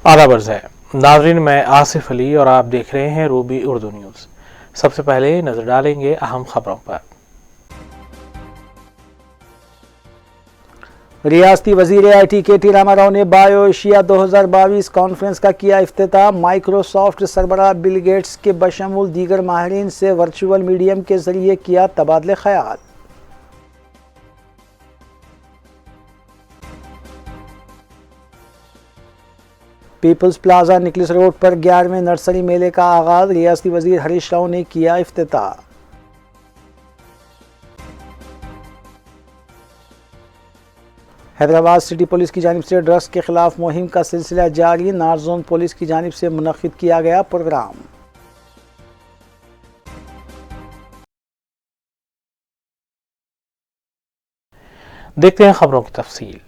आदाब अर्ज़ है नाज़रीन, मैं आसिफ अली और आप देख रहे हैं रूबी उर्दू न्यूज़। सबसे पहले नजर डालेंगे अहम खबरों पर। रियासती वजीर IT KT रामा राव ने बायो एशिया 2022 कॉन्फ्रेंस का किया इफ्तिताह। माइक्रोसॉफ्ट सरबराह बिल गेट्स के बशमूल दीगर माहिरीन से वर्चुअल मीडियम के जरिए किया तबादले ख्याल। पीपल्स प्लाजा निकलिस रोड पर 11वें नर्सरी मेले का आगाज। रियासती वजीर हरीश राव ने किया इफ्तिताह। हैदराबाद सिटी पुलिस की जानिब से ड्रग्स के खिलाफ मुहिम का सिलसिला जारी। नॉर्थ जोन पुलिस की जानिब से मुनक्किद किया गया प्रोग्राम। देखते हैं खबरों की तफसील।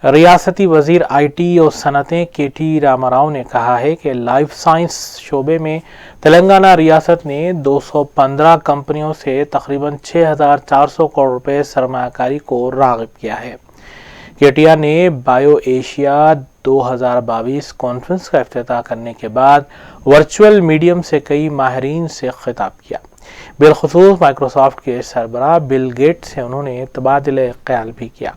रियासती वजीर IT और सनतें KT रामा राव ने कहा है कि लाइफ साइंस शोबे में तेलंगाना रियासत ने 215 कंपनियों से तकरीबन 6,400 करोड़ रुपए सरमायाकारी को राग़िब किया है। केटीआर ने बायो एशिया 2022 कॉन्फ्रेंस का इफ्तिताह करने के बाद वर्चुअल मीडियम से कई माहिरीन से खिताब किया। बिलखुसूस माइक्रोसॉफ्ट के सरबराह बिल गेट्स से उन्होंने तबादले ख्याल भी किया।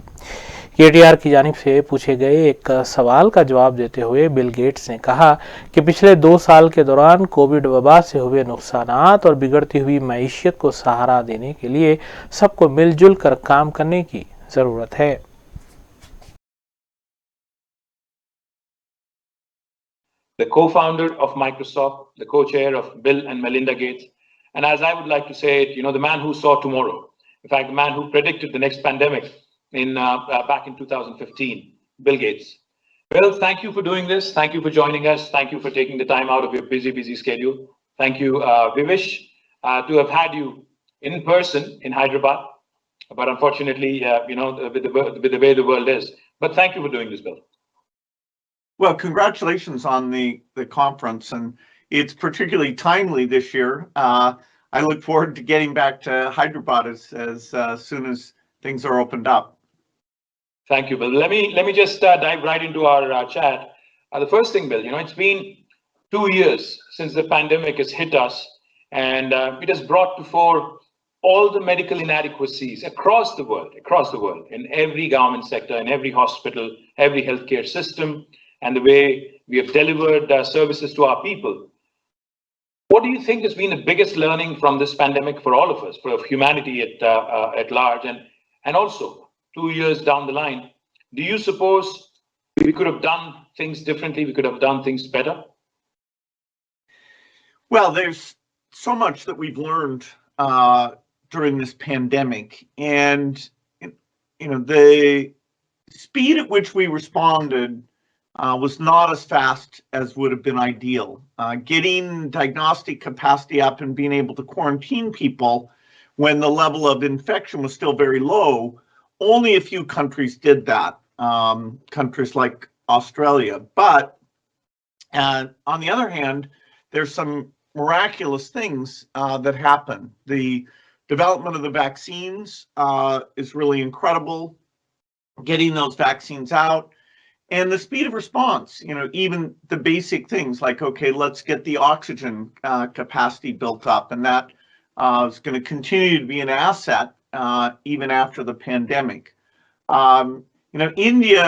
केटीआर की जानिब से पूछे गए एक सवाल का जवाब देते हुए बिल गेट्स ने कहा कि पिछले 2 साल के दौरान कोविड वबा से हुए नुकसानात और बिगड़ती हुई मईशत को सहारा देने के लिए सबको मिलजुल कर काम करने की जरूरत है। The co-founder of Microsoft, the co-chair of Bill and Melinda Gates, and as I would like to say it, the man who saw tomorrow. In fact, the man who predicted the next pandemic back in 2015, Bill Gates. Well, thank you for doing this. Thank you for joining us. Thank you for taking the time out of your busy schedule. Thank you. We wish to have had you in person in Hyderabad, but unfortunately, with the way the world is. But thank you for doing this, Bill. Well, congratulations on the conference, and it's particularly timely this year. I look forward to getting back to Hyderabad as soon as things are opened up. Thank you, Bill. Let me just dive right into our chat. The first thing, Bill, it's been 2 years since the pandemic has hit us, and it has brought to fore all the medical inadequacies across the world, in every government sector, in every hospital, every healthcare system, and the way we have delivered services to our people. What do you think has been the biggest learning from this pandemic for all of us, for humanity at large, and also 2 years down the line, do you suppose we could have done things differently? We could have done things better? Well, there's so much that we've learned during this pandemic, and the speed at which we responded was not as fast as would have been ideal. Getting diagnostic capacity up and being able to quarantine people when the level of infection was still very low, only a few countries did that, countries like Australia. But on the other hand, there's some miraculous things that happen. The development of the vaccines is really incredible, getting those vaccines out. And the speed of response, even the basic things like, okay, let's get the oxygen capacity built up. And that is going to continue to be an asset even after the pandemic. India,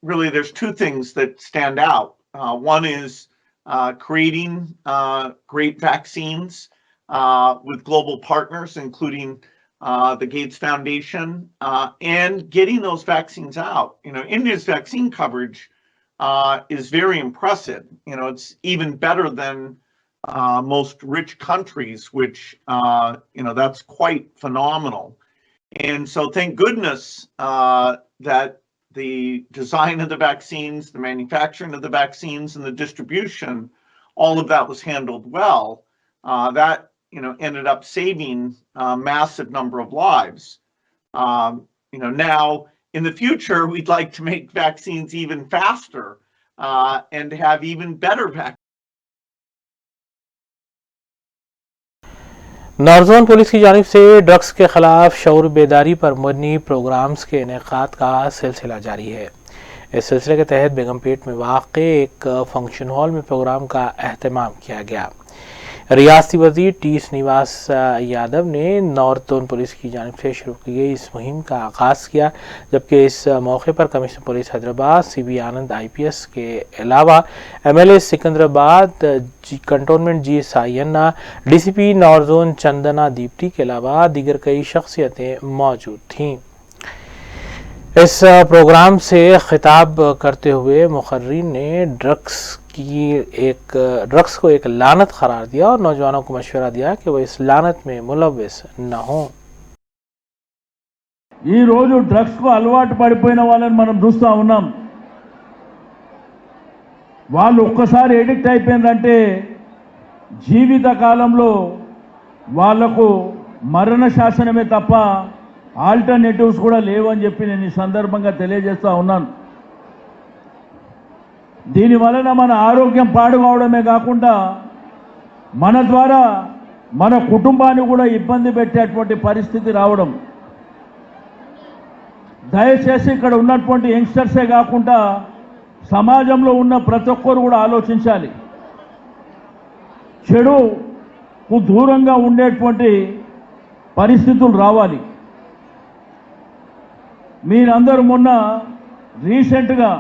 really, there's 2 things that stand out. One is creating great vaccines with global partners, including the Gates Foundation, and getting those vaccines out. India's vaccine coverage is very impressive. It's even better than most rich countries, which, that's quite phenomenal. And so thank goodness that the design of the vaccines, the manufacturing of the vaccines, and the distribution, all of that was handled well. That ended up saving a massive number of lives. Now in the future, we'd like to make vaccines even faster and have even better vaccines. North zone police की जानिब से drugs के खिलाफ शऊर बेदारी पर मबनी programmes के इनेकाद का सिलसिला जारी है। इस सिलसिले के तहत बेगमपेट में वाक़ एक फंक्शन हॉल में प्रोग्राम का अहतमाम किया गया। रियासती वज़ीर टी श्रीनिवास यादव ने नॉर्थ जोन पुलिस की जानिब से शुरू की गई इस मुहिम का आगाज़ किया, जबकि इस मौके पर commissioner police Hyderabad CB Anand IPS के अलावा MLA Secunderabad cantonment GS Ayyanna, DCP north zone Chandana Deepti के अलावा दीगर कई शख्सियतें मौजूद थीं। इस प्रोग्राम से खिताब करते हुए मुखर्रीन ने ड्रग्स को एक लानत करार दिया और नौजवानों को मशवरा दिया कि वो इस लानत में मुलव्विस न हों। ఈ రోజు డ్రగ్స్ కు అలవాటు పడిపోయిన వాళ్ళని మనం చూస్తా ఉన్నాం. వాళ్ళు ఒక్కసారి ఎడిక్ట్ అయిపోయిందంటే జీవిత కాలంలో వాళ్లకు మరణ శాసనమే తప్ప ఆల్టర్నేటివ్స్ కూడా లేవని చెప్పి నేను ఈ సందర్భంగా తెలియజేస్తా ఉన్నాను. దీని వలన మన ఆరోగ్యం పాడు కావడమే కాకుండా మన ద్వారా మన కుటుంబాన్ని కూడా ఇబ్బంది పెట్టేటువంటి పరిస్థితి రావడం. దయచేసి ఇక్కడ ఉన్నటువంటి యంగ్స్టర్సే కాకుండా సమాజంలో ఉన్న ప్రతి ఒక్కరు కూడా ఆలోచించాలి. చెడుకు దూరంగా ఉండేటువంటి పరిస్థితులు రావాలి. మీరందరూ మొన్న రీసెంట్గా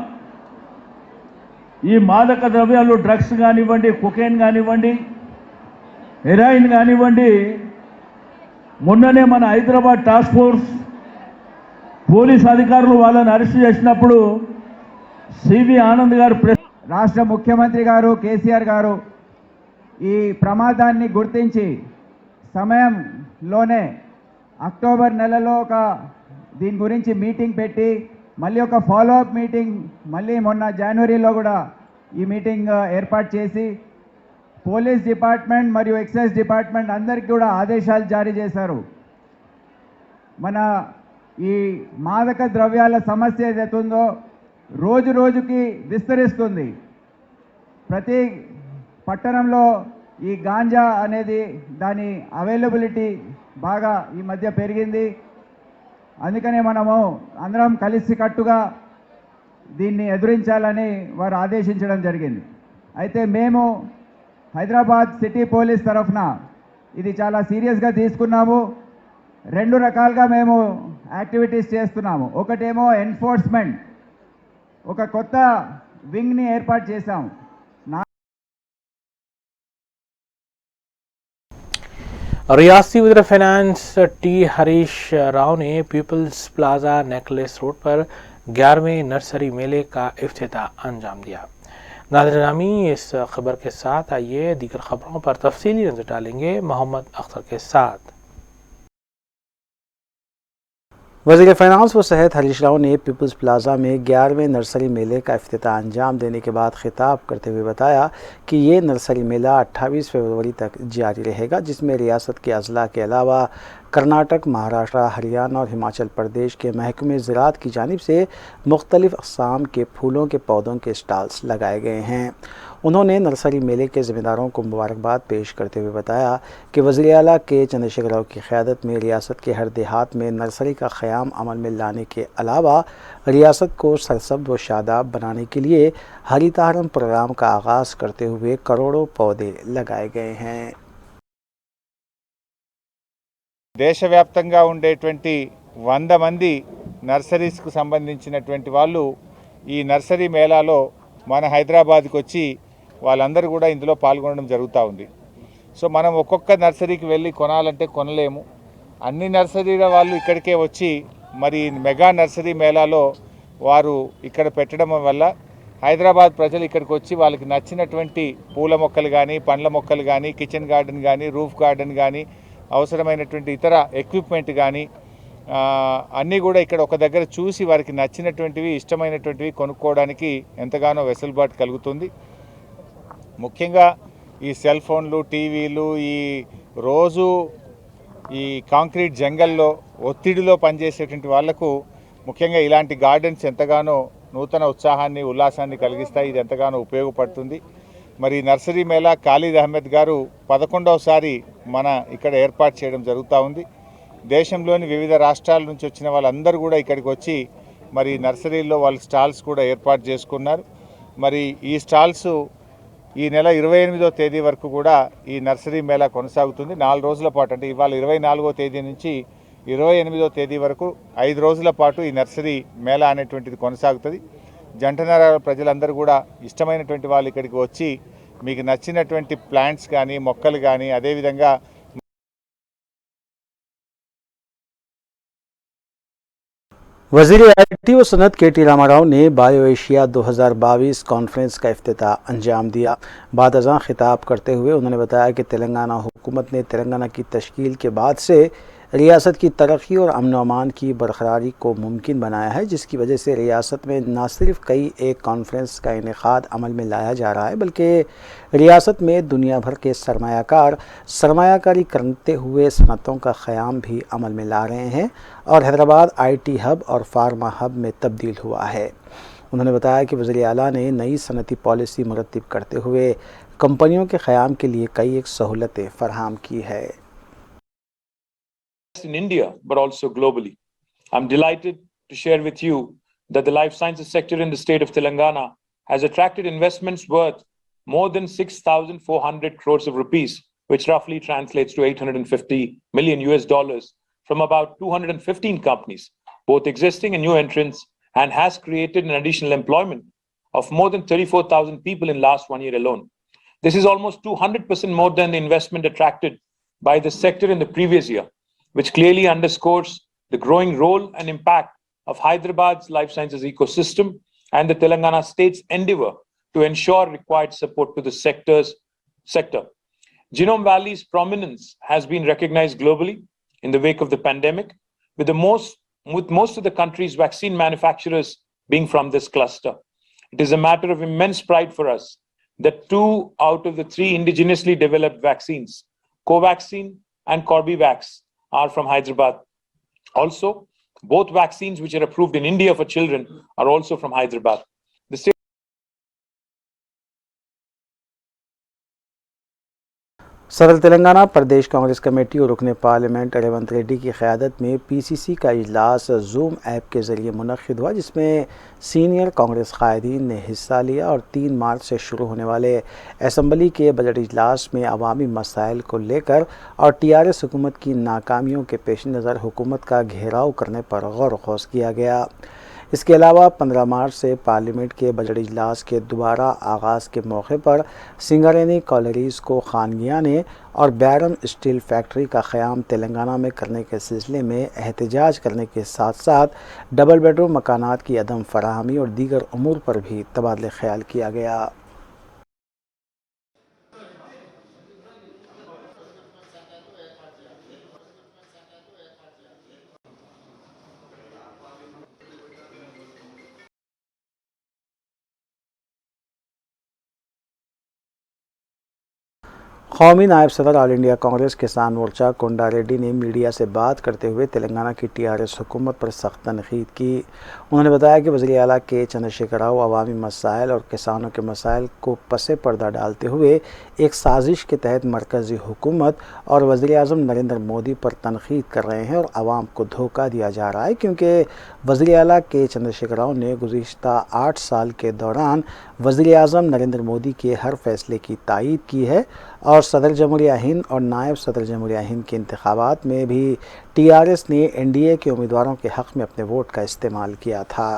ఈ మాదక ద్రవ్యాలు డ్రగ్స్ కానివ్వండి, కొకైన్ కానివ్వండి, హెరాయిన్ కానివ్వండి, మొన్ననే మన హైదరాబాద్ టాస్క్ ఫోర్స్ పోలీస్ అధికారులు వాళ్ళని అరెస్ట్ చేసినప్పుడు CB ఆనంద్ గారు రాష్ట్ర ముఖ్యమంత్రి గారు కేసీఆర్ గారు ఈ ప్రమాదాన్ని గుర్తించి సమయంలోనే అక్టోబర్ నెలలో దీని గురించి మీటింగ్ పెట్టి మళ్ళీ ఒక ఫాలోఅప్ మీటింగ్ మళ్ళీ మొన్న జనవరిలో కూడా ఈ మీటింగ్ ఏర్పాటు చేసి పోలీస్ డిపార్ట్మెంట్ మరియు ఎక్సైజ్ డిపార్ట్మెంట్ అందరికీ కూడా ఆదేశాలు జారీ చేశారు. మన ఈ మాదక ద్రవ్యాల సమస్య ఏదైతే ఉందో రోజు రోజుకి విస్తరిస్తుంది. ప్రతి పట్టణంలో ఈ గాంజా అనేది దాని అవైలబిలిటీ బాగా ఈ మధ్య పెరిగింది. అందుకనే మనము అందరం కలిసికట్టుగా దీన్ని ఎదురించాలని వారు ఆదేశించడం జరిగింది. అయితే మేము హైదరాబాద్ సిటీ పోలీస్ తరఫున ఇది చాలా సీరియస్గా తీసుకున్నాము. రెండు రకాలుగా మేము యాక్టివిటీస్ చేస్తున్నాము. ఒకటేమో ఎన్ఫోర్స్మెంట్, ఒక కొత్త వింగ్ని ఏర్పాటు చేశాము. रियासती वज़ीर फाइनेंस T हरीश राव ने पीपल्स प्लाजा नेकलेस रोड पर 11वें नर्सरी मेले का इफ्तिताह अंजाम दिया। नाज़रीन, इस खबर के साथ आइए दीगर खबरों पर तफसीली नजर डालेंगे मोहम्मद अख्तर के साथ। वज़ीर फाइनेंस व सेहत हरीश राव ने पीपल्स प्लाजा में 11वें नर्सरी मेले का इफ्तिताह अंजाम देने के बाद खिताब करते हुए बताया कि ये नर्सरी मेला 28 फरवरी तक जारी रहेगा, जिसमें रियासत के अजला के अलावा कर्नाटक, महाराष्ट्र, हरियाणा और हिमाचल प्रदेश के महकमे ज़राअत की जानिब से मुख्तलिफ़ अक़साम के फूलों के पौधों के स्टॉल्स लगाए गए हैं। उन्होंने नर्सरी मेले के ज़िम्मेदारों को मुबारकबाद पेश करते हुए बताया कि वज़ीर आला के चंद्रशेखर राव की क़यादत में रियासत के हर देहात में नर्सरी का क़याम अमल में लाने के अलावा रियासत को सरसब्ज़ व शादाब बनाने के लिए हरितहारम प्रोग्राम का आगाज़ करते हुए करोड़ों पौधे लगाए गए हैं। దేశవ్యాప్తంగా ఉండేటువంటి 100 మంది నర్సరీస్కు సంబంధించినటువంటి వాళ్ళు ఈ నర్సరీ మేళాలో మన హైదరాబాద్కి వచ్చి వాళ్ళందరూ కూడా ఇందులో పాల్గొనడం జరుగుతూ ఉంది. సో మనం ఒక్కొక్క నర్సరీకి వెళ్ళి కొనాలంటే కొనలేము. అన్ని నర్సరీల వాళ్ళు ఇక్కడికే వచ్చి మరి మెగా నర్సరీ మేళాలో వారు ఇక్కడ పెట్టడం వల్ల హైదరాబాద్ ప్రజలు ఇక్కడికి వచ్చి వాళ్ళకి నచ్చినటువంటి పూల మొక్కలు కానీ, పండ్ల మొక్కలు కానీ, కిచెన్ గార్డెన్ కానీ, రూఫ్ గార్డెన్ కానీ, అవసరమైనటువంటి ఇతర ఎక్విప్మెంట్ కానీ అన్నీ కూడా ఇక్కడ ఒక దగ్గర చూసి వారికి నచ్చినటువంటివి, ఇష్టమైనటువంటివి కొనుక్కోవడానికి ఎంతగానో వెసులుబాటు కలుగుతుంది. ముఖ్యంగా ఈ సెల్ ఫోన్లు, టీవీలు, ఈ రోజు ఈ కాంక్రీట్ జంగల్లో ఒత్తిడిలో పనిచేసేటువంటి వాళ్లకు ముఖ్యంగా ఇలాంటి గార్డెన్స్ ఎంతగానో నూతన ఉత్సాహాన్ని, ఉల్లాసాన్ని కలిగిస్తాయి. ఇది ఎంతగానో ఉపయోగపడుతుంది. మరి నర్సరీ మేళా ఖాలిద్ అహ్మద్ గారు 11వసారి మన ఇక్కడ ఏర్పాటు చేయడం జరుగుతూ ఉంది. దేశంలోని వివిధ రాష్ట్రాల నుంచి వచ్చిన వాళ్ళందరూ కూడా ఇక్కడికి వచ్చి మరి నర్సరీల్లో వాళ్ళు స్టాల్స్ కూడా ఏర్పాటు చేసుకున్నారు. మరి ఈ స్టాల్స్ ఈ నెల 28వ తేదీ వరకు కూడా ఈ నర్సరీ మేళా కొనసాగుతుంది. 4 రోజుల పాటు, అంటే ఇవాళ 24వ తేదీ నుంచి 28వ తేదీ వరకు 5 రోజుల పాటు ఈ నర్సరీ మేళా అనేటువంటిది కొనసాగుతుంది. జంటనగర ప్రజలందరూ కూడా ఇష్టమైనటువంటి వాళ్ళు ఇక్కడికి వచ్చి మీకు నచ్చినటువంటి ప్లాంట్స్ కానీ మొక్కలు కానీ అదేవిధంగా वज़ीर IT व सनत KT रामाराव ने बायो एशिया 2022 कॉन्फ्रेंस का इफ्तिताह अंजाम दिया। बाद अज़ां खिताब करते हुए उन्होंने बताया कि तेलंगाना हुकूमत ने तेलंगाना की तश्कील के बाद से रियासत की तरक्की और अमन व अमान की बरकरारी को मुमकिन बनाया है, जिसकी वजह से रियासत में न सिर्फ कई एक कॉन्फ्रेंस का इनेकाद अमल में लाया जा रहा है, बल्कि रियासत में दुनिया भर के सरमायाकार सरमायाकारी करते हुए सनतों का क़याम भी अमल में ला रहे हैं और हैदराबाद IT हब और फार्मा हब में तब्दील हुआ है। उन्होंने बताया कि वज़ीर आला ने नई सनती पॉलिसी मुरतब करते हुए कंपनियों के क़याम के लिए कई एक सहूलतें फराहम की है। In India, but also globally. I'm delighted to share with you that the life sciences sector in the state of Telangana has attracted investments worth more than 6,400 crores of rupees, which roughly translates to $850 million from about 215 companies, both existing and new entrants, and has created an additional employment of more than 34,000 people in last 1 year alone. This is almost 200% more than the investment attracted by the sector in the previous year, which clearly underscores the growing role and impact of Hyderabad's life sciences ecosystem and the Telangana state's endeavor to ensure required support to the sector. Genome Valley's prominence has been recognized globally in the wake of the pandemic, with most of the country's vaccine manufacturers being from this cluster. It is a matter of immense pride for us that 2 out of the 3 indigenously developed vaccines, Covaxin and Corbevax, are from Hyderabad. Also, both vaccines which are approved in India for children are also from Hyderabad. The state सदर तेलंगाना प्रदेश Congress committee और रुकने parliament Revanth Reddy की क़यादत में PCC का इजलास zoom app के ज़रिए मुनक़्क़िद हुआ, जिसमें सीनियर कांग्रेस क़ायदीन ने हिस्सा लिया और 3 मार्च से शुरू होने वाले असम्बली के बजट इजलास में अवामी मसाइल को लेकर और TRS हुकूमत की नाकामियों के पेश नज़र हुकूमत का घेराव करने पर गौर ख़ौस किया गया। इसके अलावा 15 मार्च से पार्लियामेंट के बजट इजलास के दोबारा आगाज़ के मौके पर सिंगारेनी कॉलरीज़ को खानगियाने और बैरन स्टील फैक्ट्री का क़याम तेलंगाना में करने के सिलसिले में एहतजाज करने के साथ साथ डबल बेडरूम मकानात की अदम फराहमी और दीगर उमूर पर भी तबादले ख्याल किया गया। कौमी नायब सदर ऑल इंडिया कांग्रेस किसान मोर्चा कोंडा रेड्डी ने मीडिया से बात करते हुए तेलंगाना की TRS हुकूमत पर सख्त तनकीद की। उन्होंने बताया कि वज़ीर आला के चंद्रशेखर राव अवामी मसाइल और किसानों के मसाइल को पसे पर्दा डालते हुए एक साजिश के तहत मरकज़ी हुकूमत और वज़ीर आज़म नरेंद्र मोदी पर तनकीद कर रहे हैं और आवाम को धोखा दिया जा रहा है, क्योंकि वज़ीर आला के चंद्रशेखर राव ने गुज़िश्ता 8 साल के दौरान वज़ीर आज़म नरेंद्र मोदी के हर फैसले की तायीद की है और सदर जमहूरिया हिंद और नायब सदर जमहूरिया हिंद के इंतखाबात में भी TRS ने NDA के उम्मीदवारों के हक़ में अपने वोट का इस्तेमाल किया था।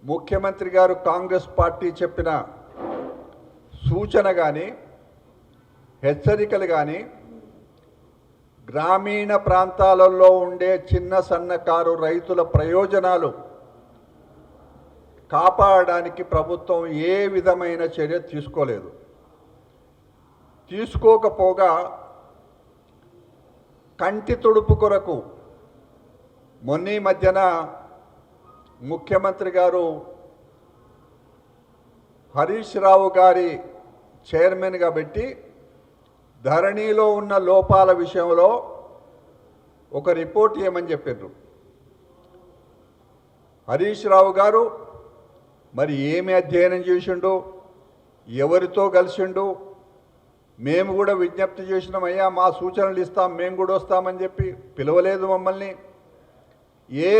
ముఖ్యమంత్రి గారు కాంగ్రెస్ పార్టీ చెప్పిన సూచన గాని హెచ్చరికలు గాని గ్రామీణ ప్రాంతాలలో ఉండే చిన్న సన్నకారు రైతుల ప్రయోజనాలు కాపాడడానికి ప్రభుత్వం ఏ విధమైన చర్య తీసుకోలేదు. తీసుకోకపోగా కంటి తుడుపు కొరకు మొన్న మధ్యన ముఖ్యమంత్రి గారు హరీష్ రావు గారి చైర్మన్గా పెట్టి ధరణిలో ఉన్న లోపాల విషయంలో ఒక రిపోర్ట్ ఇవ్వమని చెప్పారు. హరీష్ రావు గారు మరి ఏమి అధ్యయనం చేసిండు, ఎవరితో కలిసిండు, మేము కూడా విజ్ఞప్తి చేసినాం, అయ్యా మా సూచనలు ఇస్తాం, మేము కూడా వస్తామని చెప్పి పిలవలేదు మమ్మల్ని. ఏ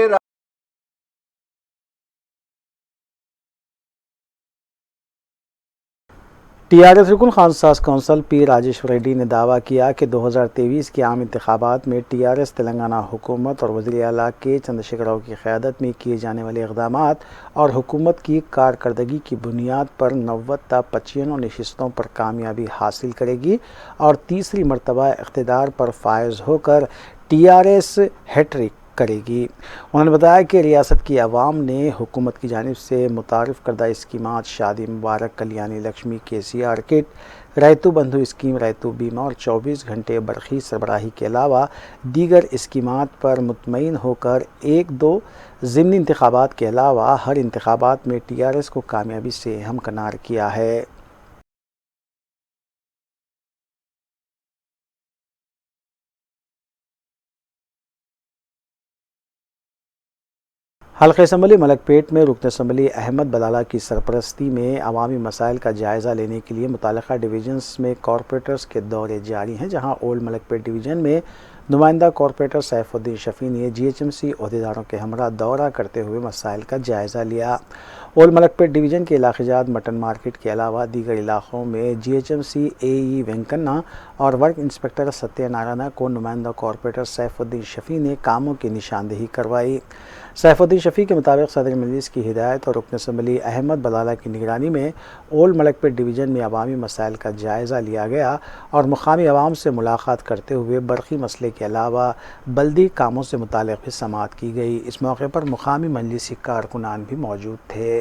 टीआरएस रुकन खानसास कौंसल पी राजेश्वर रेड्डी ने दावा किया कि 2023 के आम इंतखाबात में टीआरएस तेलंगाना हुकूमत और वज़ीर आला के चंद्रशेखर राव की क़यादत में किए जाने वाले इक़दामात और हुकूमत की कारकर्दगी की बुनियाद पर 90 ता 95 नशिस्तों पर कामयाबी हासिल करेगी और तीसरी मरतबा इक़्तिदार पर फायज़ होकर टीआरएस हैट्रिक करेगी। उन्होंने बताया कि रियासत की आवाम ने हुकूमत की जानिब से मुतारिफ़ करदा स्कीमात शादी मुबारक, कल्याणी लक्ष्मी, केसीआर किट, रैतु बंधु स्कीम, रैतु बीमा और 24 घंटे बरखी सरबराही के अलावा दीगर स्कीमात पर मुतमईन होकर 1-2 ज़िमनी इंतखाबात के अलावा हर इंतखाबात में टीआरएस को कामयाबी से हमकिनार किया है। हल्के असम्बली मलकपेट में रुकन असम्बली अहमद बलाला की सरपरस्ती में अवामी मसाइल का जायज़ा लेने के लिए मुतालिका डिवीजन्स में कॉरपोरेटर्स के दौरे जारी हैं, जहां ओल्ड मलकपेट डिवीज़न में नुमाइंदा कॉरपोरेटर सैफुद्दीन शफी ने जीएचएमसी अहदेदारों के हमरा दौरा करते हुए मसाइल का जायज़ा लिया। ओल्ड मलकपेट डिवीज़न के इलाक़ाजात मटन मार्केट के अलावा दीगर इलाक़ों में जीएचएमसी एई वेंकन्ना और वर्क इंस्पेक्टर सत्यनारायण को नुमाइंदा कॉरपोरेटर सैफुद्दीन शफी ने कामों की निशानदेही करवाई। सैफुद्दीन शफी के मुताबिक सदर मजलिस की हिदायत और रुकन असम्बली अहमद बलाला की निगरानी में ओल्ड मलकपेट डिवीज़न में अवामी मसाइल का जायज़ा लिया गया और मुकामी अवाम से मुलाकात करते हुए बरक़ी मसले के अलावा बल्दी कामों से मुताल्लिक़ भी समाअत की गई। इस मौके पर मुकामी मजलिसी कारकुनान भी मौजूद थे।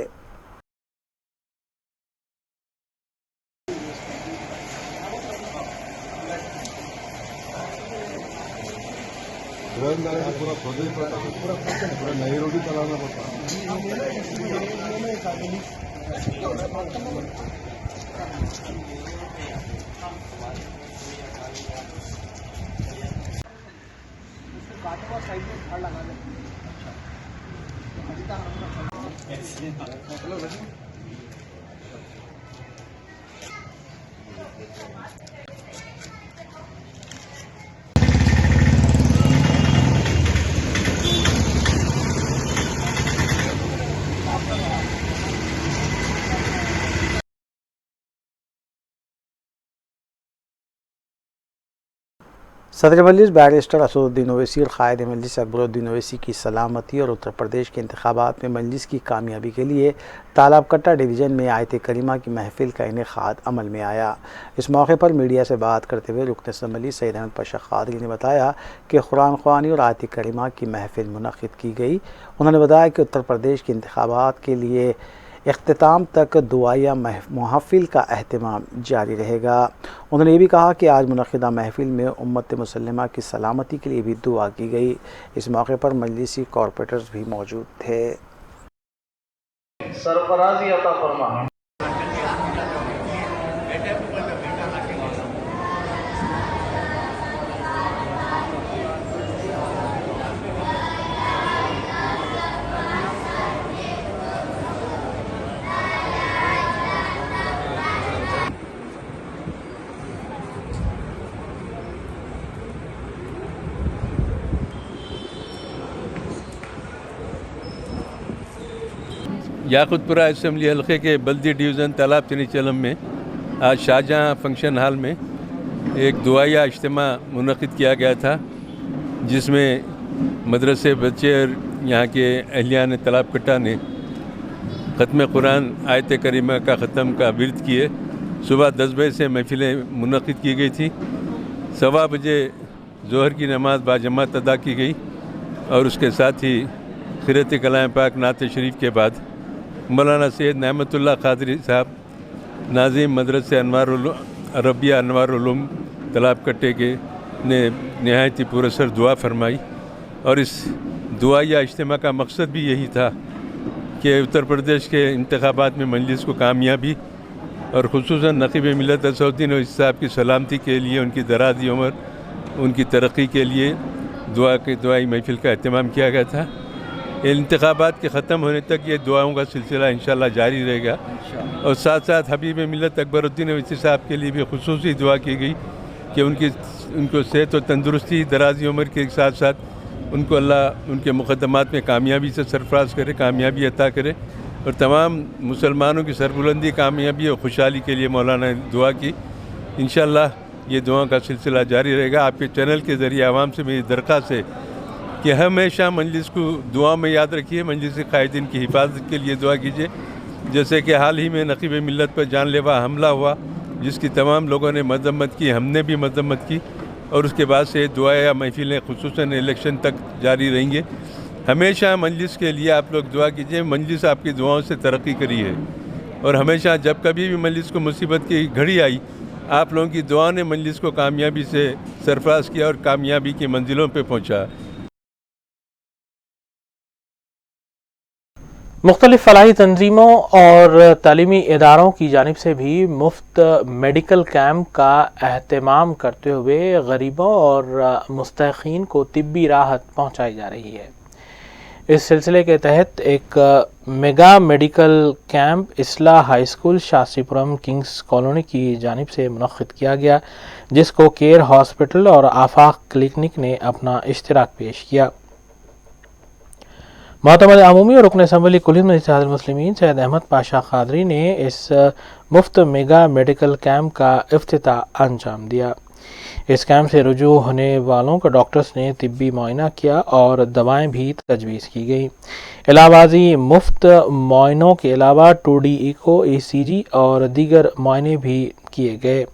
सदर मजलिस बैरिस्टर असदुद्दीन ओवैसी और क़ायद मजलिस अकबरुद्दीन ओवैसी की सलामती और उत्तर प्रदेश के इंतखाबात में मजलिस की कामयाबी के लिए तालाबकट्टा डिवीज़न में आयत करीमा की महफिल का इनेकाद अमल में आया। इस मौके पर मीडिया से बात करते हुए रुकन असम्बली सैयद अहमद पाशा क़ादरी ने बताया कि कुरान ख़वानी और आयत करीमा की महफिल मुनक़्क़िद की गई। उन्होंने बताया कि उत्तर प्रदेश के इंतखाबात के लिए इख्तिताम तक दुआया महफिल का अहतमाम जारी रहेगा। उन्होंने ये भी कहा कि आज मुनक़्क़िदा महफिल में उम्मत मुसल्लमा की सलामती के लिए भी दुआ की गई। इस मौके पर मजलिसी कॉरपोरेटर्स भी मौजूद थे। सरफराजी अता फरमा। याकुतपुरा असम्बली हल्के के बल्दी डिवीज़न तालाब चनीचलम में आज शाहजहाँ फंक्शन हॉल में एक दुआया इज्तिमा मुनक़्क़िद किया गया था, जिसमें मदरसे बच्चे और यहाँ के अहलियान तालाबकट्टा ने ख़त्म कुरान आयत करीमा का ख़त्म का विर्द किए। सुबह 10 बजे से महफिलें मुनक़्क़िद की गई थी। 1:15 बजे ज़ोहर की नमाज बाजमात अदा की गई और उसके साथ ही क़िरात कलाम पाक नात शरीफ के बाद मौलाना सैयद नेमतुल्लाह क़ादरी साहब नाज़िम मदरसे अरबिया अनवार उलूम तालाबकट्टे के ने नहायत ही पुरसर दुआ फरमाई। और इस दुआया इज्तिमा का मकसद भी यही था कि उत्तर प्रदेश के इंतखाबात में मजलिस को कामयाबी और ख़ुसूसन नक़ीब मिल्लत असदुद्दीन ओवैसी साहब की सलामती के लिए, उनकी दराज़ी उम्र, उनकी तरक्की के लिए दुआई महफिल का अहतमाम किया गया था। इंतखाबात के ख़त्म होने तक ये दुआओं का सिलसिला इंशाल्लाह जारी रहेगा। और साथ साथ हबीब मिल्लत अकबरुद्दीन अवैसी साहब के लिए भी खुसूसी दुआ की गई कि उनको सेहत और तंदुरुस्ती, दराज़ी उम्र के साथ साथ उनको अल्लाह उनके मुक़द्दमात में कामयाबी से सरफराज करे, कामयाबी अता करे। और तमाम मुसलमानों की सरबुलंदी, कामयाबी और खुशहाली के लिए मौलाना ने दुआ की। इंशाल्लाह ये दुआ का सिलसिला जारी रहेगा। आपके चैनल के ज़रिए आवाम से मेरी दरख्वास्त है कि हमेशा मजलिस को दुआ में याद रखिए, मजलिस कायदीन की हिफाजत के लिए दुआ कीजिए। जैसे कि हाल ही में नक़ीब मिल्लत पर जानलेवा हमला हुआ, जिसकी तमाम लोगों ने मजम्मत की, हमने भी मजम्मत की, और उसके बाद से दुआ या महफिलें खुसूसन इलेक्शन तक जारी रहेंगे। हमेशा मजलिस के लिए आप लोग दुआ कीजिए, मजलिस आपकी दुआओं से तरक्की करी है। और हमेशा जब कभी भी मजलिस को मुसीबत की घड़ी आई, आप लोगों की दुआ ने मजलिस को कामयाबी से सरफराज किया और कामयाबी की मंजिलों पर पहुँचा। मुख्तलिफ फलाही तंजीमों और तालीमी इदारों की जानिब से भी मुफ्त मेडिकल कैंप का अहतमाम करते हुए गरीबों और मुस्तहिक़ीन को तिब्बी राहत पहुँचाई जा रही है। इस सिलसिले के तहत एक mega medical camp Islah high school Shastripuram Kings Colony की जानिब से मुनक़्क़िद किया गया, जिसको केयर हॉस्पिटल और आफाक क्लिनिक ने अपना इश्तिराक पेश किया। मोहतमद अमूमी और रुकन असम्बली कुल इत्तेहादुल मुस्लिमीन सैयद अहमद पाशा कादरी ने इस मुफ्त मेगा मेडिकल कैंप का इफ्तिताह अंजाम दिया। इस कैंप से रुजू होने वालों का डॉक्टर्स ने तिब्बी मुआयना किया और दवाएं भी तजवीज़ की गई। इलावाजी मुफ्त मुआयनों के अलावा 2D इको, ECG और दीगर मुआयने भी किए गए।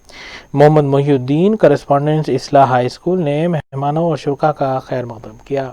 Mohammed Mohiuddin correspondent Islah high school ने मेहमानों और शुरा का खैर मक़दम किया।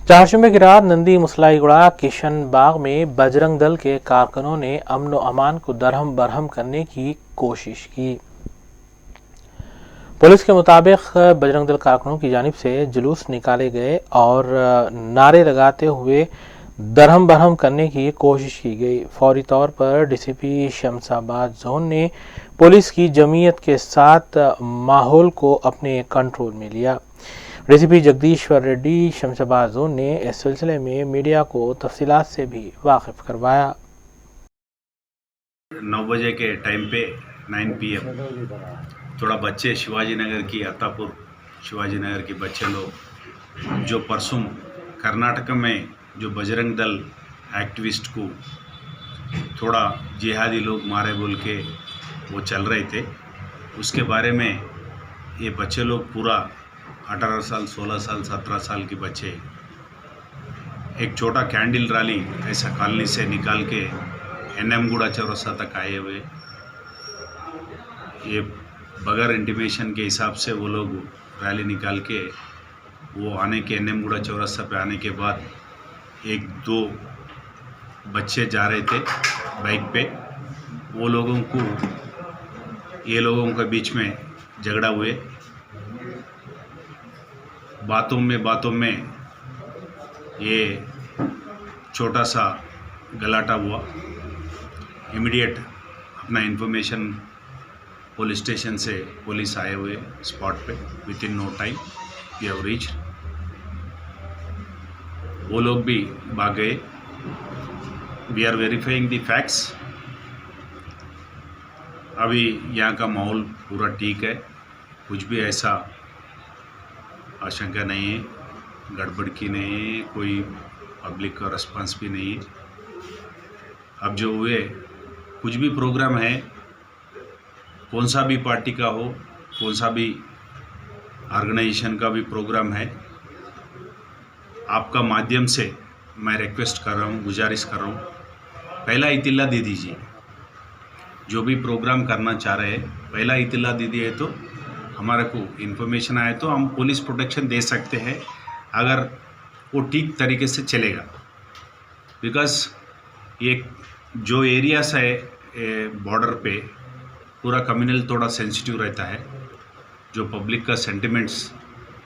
चारशंबे की रात नंदी मुसलाईगुड़ा किशन बाग में बजरंग दल के कारकुनों ने अमन व अमान को दरहम बरहम करने की कोशिश की। पुलिस के मुताबिक बजरंग दल कारकुनों की जानिब से जुलूस निकाले गए और नारे लगाते हुए दरहम बरहम करने की कोशिश की गई। फौरी तौर पर डीसीपी शमशाबाद जोन ने पुलिस की जमीयत के साथ माहौल को अपने कंट्रोल में लिया। डीसीपी जगदीश्वर रेड्डी शमशाबाद जोन ने इस सिलसिले में मीडिया को तफसीलात से भी वाकिफ करवाया। 9 बजे के टाइम पे 9 PM थोड़ा बच्चे शिवाजी नगर की अत्तापुर शिवाजी नगर के बच्चे लोग जो परसों कर्नाटक में जो बजरंग दल एक्टिविस्ट को थोड़ा जिहादी लोग मारे बोल के वो चल रहे थे, उसके बारे में ये बच्चे लोग पूरा 18 साल 16 साल 17 साल के बच्चे एक छोटा कैंडल रैली ऐसा कॉलोनी से निकाल के NM गुड़ा चौरस्ता तक आए हुए। ये बगैर इंटीमेशन के हिसाब से वो लोग रैली निकाल के वो आने के NM गुड़ा चौरस्ता पे आने के बाद 1-2 बच्चे जा रहे थे बाइक पे, वो लोगों को ये लोगों के बीच में झगड़ा हुए। बातों में ये छोटा सा गलाटा हुआ। इमीडिएट अपना इंफॉर्मेशन पुलिस स्टेशन से पुलिस आए हुए स्पॉट पे within no time we have reached. वो लोग भी भाग गए। We are verifying the facts. अभी यहाँ का माहौल पूरा ठीक है, कुछ भी ऐसा आशंका नहीं है, गड़बड़ की नहीं है, कोई पब्लिक का रिस्पांस भी नहीं है। अब जो हुए कुछ भी प्रोग्राम है, कौन सा भी पार्टी का हो, कौन सा भी ऑर्गेनाइजेशन का भी प्रोग्राम है, आपका माध्यम से मैं रिक्वेस्ट कर रहा हूँ, गुजारिश कर रहा हूँ, पहला इतिला दे दीजिए। जो भी प्रोग्राम करना चाह रहे हैं पहला इतिला दे दिए तो हमारे को इन्फॉर्मेशन आए तो हम पुलिस प्रोटेक्शन दे सकते हैं, अगर वो ठीक तरीके से चलेगा। बिकॉज ये जो एरियास है बॉर्डर पे पूरा कम्युनल थोड़ा सेंसिटिव रहता है, जो पब्लिक का सेंटिमेंट्स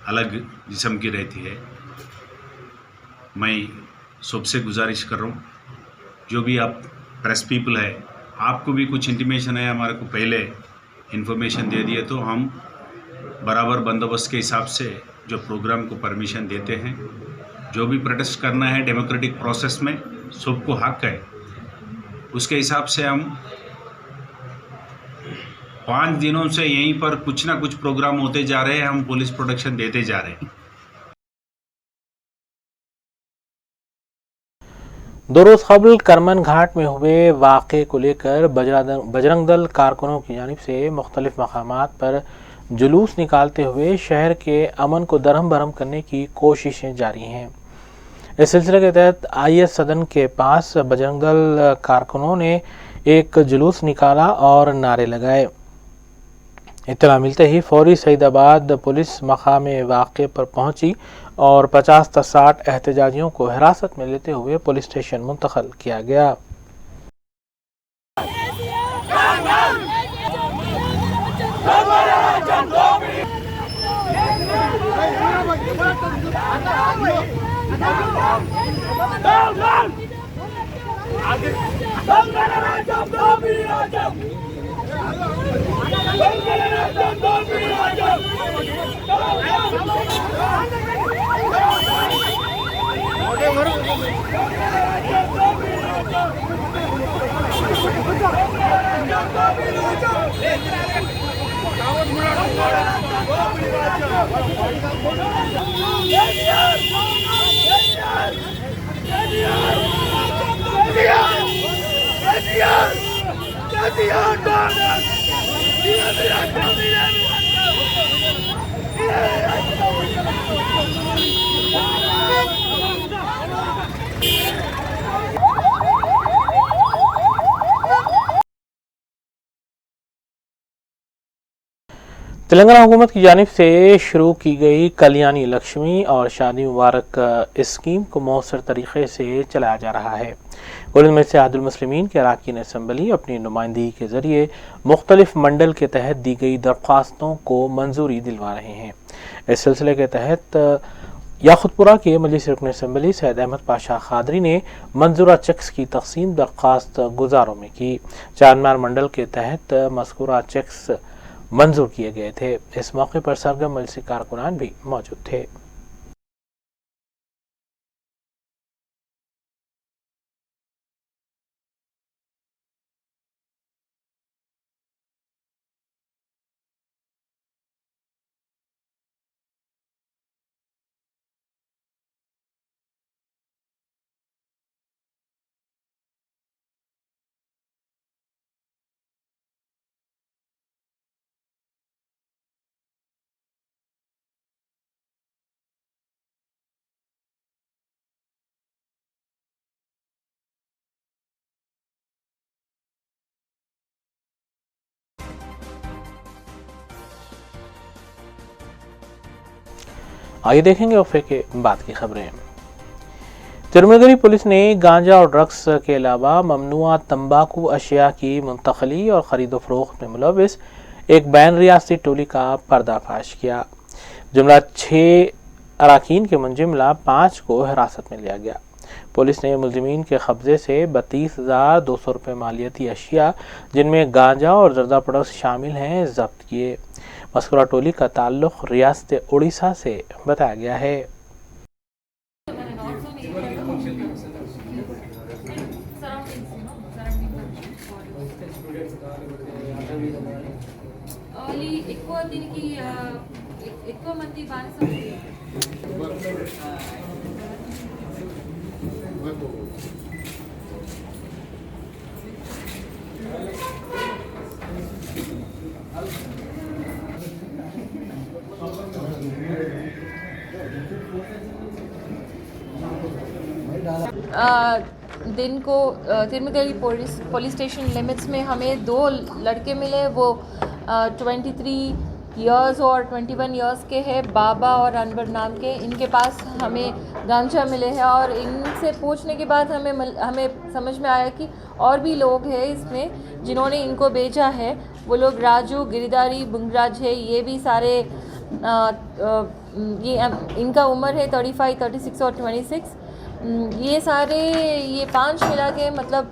अलग किस्म की रहती है। मैं सबसे गुजारिश कर रहा हूँ, जो भी आप प्रेस पीपल है, आपको भी कुछ इंटीमेशन है हमारे को पहले इन्फॉर्मेशन दे दिए तो हम बराबर बंदोबस्त के हिसाब से जो प्रोग्राम को परमिशन देते हैं। जो भी प्रोटेस्ट करना है डेमोक्रेटिक प्रोसेस में सबको हक है, उसके हिसाब से हम 5 दिनों से यहीं पर कुछ ना कुछ प्रोग्राम होते जा रहे हैं, हम पुलिस प्रोटेक्शन देते जा रहे हैं। दो रोज़ कबल करमन घाट में हुए वाक़े को लेकर बजरंग दल कारकुनों की जानिब से मुख्तलिफ मकामात पर जुलूस निकालते हुए शहर के अमन को दरहम बरहम करने की कोशिशें जारी हैं। इस सिलसिले के तहत IS सदन के पास बजरंग दल कारकुनों ने एक जुलूस निकाला और नारे लगाए। इत्तला मिलते ही फौरी सईदाबाद पुलिस मकाम वाक़े पर पहुंची और 50 से 60 एहतजाजियों को हिरासत में लेते हुए पुलिस स्टेशन मुंतकिल किया गया। तेलंगाना हुकूमत की जानिब से शुरू की गई कल्याणी लक्ष्मी और शादी मुबारक स्कीम को मौसर तरीके से चलाया जा रहा है। कुल में से इत्तेहादुल मुस्लिमीन के अरकान असम्बली अपनी नुमाइंदगी के जरिए मुख्तलिफ मंडल के तहत दी गई दरख्वास्तों को मंजूरी दिलवा रहे हैं। इस सिलसिले के तहत याखुतपुरा के मजलिस रुकन असम्बली सैयद अहमद पाशा खादरी ने मंजूरा चेक्स की तकसीम दरख्वास्त गुजारों में की। चारमीनार मंडल के तहत मज़कूरा चेक्स मंजूर किए गए थे। इस मौके पर सरगर्म मजलिसी कारकुनान भी मौजूद थे। आइए देखेंगे वफे के बाद की खबरें। तिरुमलगरी पुलिस ने गांजा और ड्रग्स के अलावा ममनुआ तंबाकू अशिया की मुंतकली और खरीदो फरोख्त में मुलविस एक बैन रियासती टोली का पर्दाफाश किया। जुमला 6 अराकीन के मुंजिमला 5 को हिरासत में लिया गया। पुलिस ने मुलजिमीन के कब्जे से 32,200 रुपये मालियती अशिया जिनमें गांजा और जर्दा प्रोडक्ट्स शामिल हैं जब्त किए। मस्कुरा टोली का ताल्लुक रियासत उड़ीसा से बताया गया है। दिन को तिरमिगली पुलिस स्टेशन लिमिट्स में हमें 2 लड़के मिले, वो 23 इयर्स और 21 इयर्स के हैं, बाबा और अनवर नाम के। इनके पास हमें गांजा मिले हैं और इनसे पूछने के बाद हमें समझ में आया कि और भी लोग हैं इसमें जिन्होंने इनको बेचा है। वो लोग राजू, गिरिधारी, बुंगराज है, ये भी सारे ये इनका उम्र है 35, 36 और 26। ये सारे ये 5 मिला के मतलब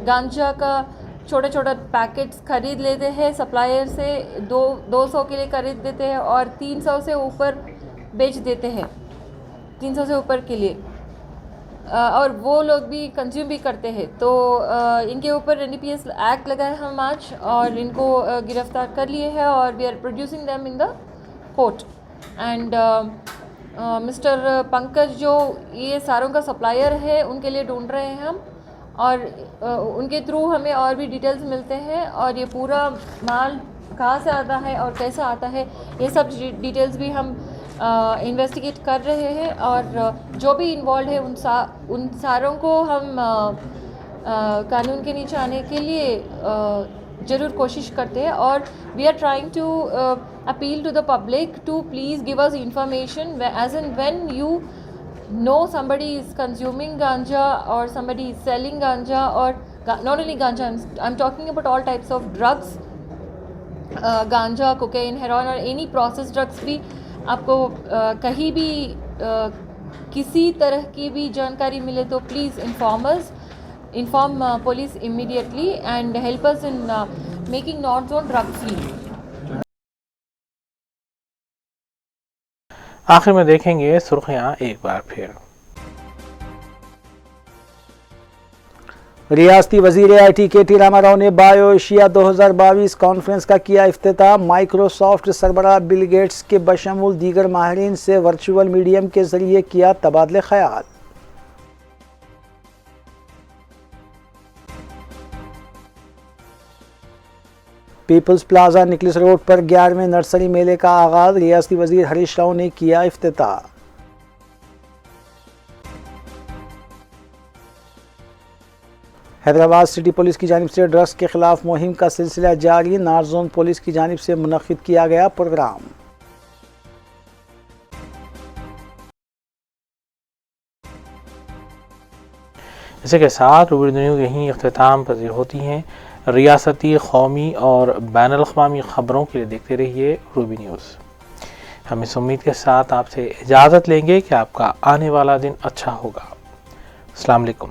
गांजा का छोटे छोटे पैकेट्स खरीद लेते हैं सप्लायर से, 200 के लिए खरीद देते हैं और 300 से ऊपर बेच देते हैं, 300 से ऊपर के लिए, और वो लोग भी कंज्यूम भी करते हैं। तो इनके ऊपर NDPS एक्ट लगाए हम आज और इनको गिरफ्तार कर लिए हैं और we are producing them in the court. And mister Pankaj जो ये सारों का सप्लायर है उनके लिए ढूंढ रहे हैं हम, और उनके थ्रू हमें और भी डिटेल्स मिलते हैं और ये पूरा माल कहाँ से आता है और कैसा आता है ये सब डिटेल्स भी हम इन्वेस्टिगेट कर रहे हैं। और जो भी इन्वॉल्व है उन सारों को हम कानून के नीचे आने के लिए ज़रूर कोशिश करते हैं। और we are trying to appeal to the public to please give us information as and when you know somebody is consuming ganja or somebody is selling ganja, or not only ganja, I'm talking about all types of drugs, ganja, cocaine, heroin और any processed drugs भी आपको कहीं भी किसी तरह की भी जानकारी मिले तो please inform police immediately and help us in making non-zone drug free। आखिर में देखेंगे सुर्खियां एक बार फिर। रियासती वजीर IT KT रामाराव ने बायो एशिया 2022 कॉन्फ्रेंस का किया इफ्तिताह। माइक्रोसॉफ्ट सरबराह बिल गेट्स के बशमूल दीगर माहिरीन से वर्चुअल मीडियम के जरिए किया तबादले ख्याल। पीपल्स प्लाजा निकलिस रोड पर 11वें नर्सरी मेले का आगाज। रियासती वजीर हरीश राव ने किया इफ्तिताह। हैदराबाद सिटी पुलिस की जानिब से ड्रग्स के खिलाफ मुहिम का सिलसिला जारी। नारजोन पुलिस की जानिब से मुनक्किद किया गया प्रोग्राम। इसी के साथ रूबी न्यूज़ यहीं इख्तिताम पजीर होती हैं। रियासती, कौमी और बैनुल-अक़वामी ख़बरों के लिए देखते रहिए रूबी न्यूज़। हम इस उम्मीद के साथ आपसे इजाज़त लेंगे कि आपका आने वाला दिन अच्छा होगा। अस्सलाम वालेकुम।